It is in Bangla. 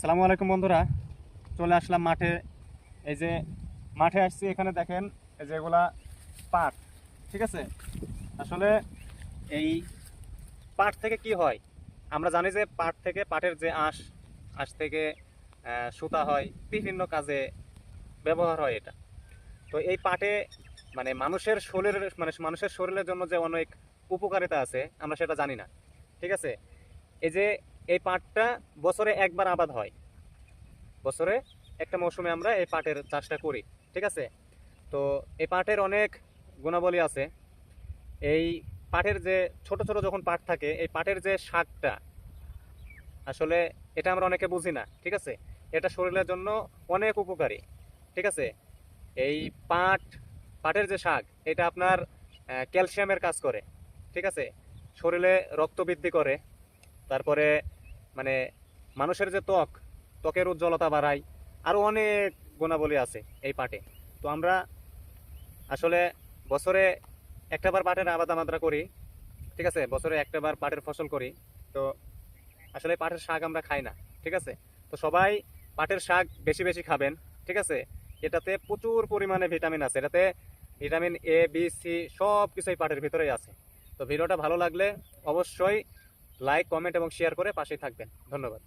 আসসালামু আলাইকুম বন্ধুরা, চলে আসলাম মাঠে। এই যে মাঠে আসছি, এখানে দেখেন এই যে এগুলা পাট। ঠিক আছে, আসলে এই পাট থেকে কি হয় আমরা জানি যে পাট থেকে পাটের যে আঁশ, আঁশ থেকে সুতা হয়, বিভিন্ন কাজে ব্যবহার হয় এটা। তো এই পাটে মানে মানুষের শরীরের জন্য যে অনেক উপকারিতা আছে আমরা সেটা জানি না। ঠিক আছে, এই যে এই পাটটা বছরে একবার আবাদ হয়, বছরে একটা মৌসুমে আমরা এই পাটের চাষটা করি। ঠিক আছে, তো এই পাটের অনেক গুণাবলী আছে। এই পাটের যে ছোট ছোট যখন পাট থাকে, এই পাটের যে শাকটা, আসলে এটা আমরা অনেকে বুঝি না। ঠিক আছে, এটা শরীরের জন্য অনেক উপকারী। ঠিক আছে, এই পাট পাটের যে শাক, এটা আপনার ক্যালসিয়ামের কাজ করে। ঠিক আছে, শরীরে রক্ত বৃদ্ধি করে। তারপরে মানে মানুষের যে ত্বকের উজ্জ্বলতা বাড়ায়, আরো অনেক গুণাবলী আছে এই পাটে। তো আমরা আসলে বছরে একটাবার পাটের আবাদ আমরা করি। ঠিক আছে, বছরে একটাবার পাটের ফসল করি। তো আসলে পাটের শাক আমরা খাই না। ঠিক আছে, তো সবাই পাটের শাক বেশি বেশি খাবেন। ঠিক আছে, এটাতে প্রচুর পরিমাণে ভিটামিন আছে। এটাতে ভিটামিন এ, বি, সি সব কিছুই পাটের ভিতরেই আছে। তো ভিডিওটা ভালো লাগলে অবশ্যই লাইক, কমেন্ট এবং শেয়ার করে পাশেই থাকবেন। ধন্যবাদ।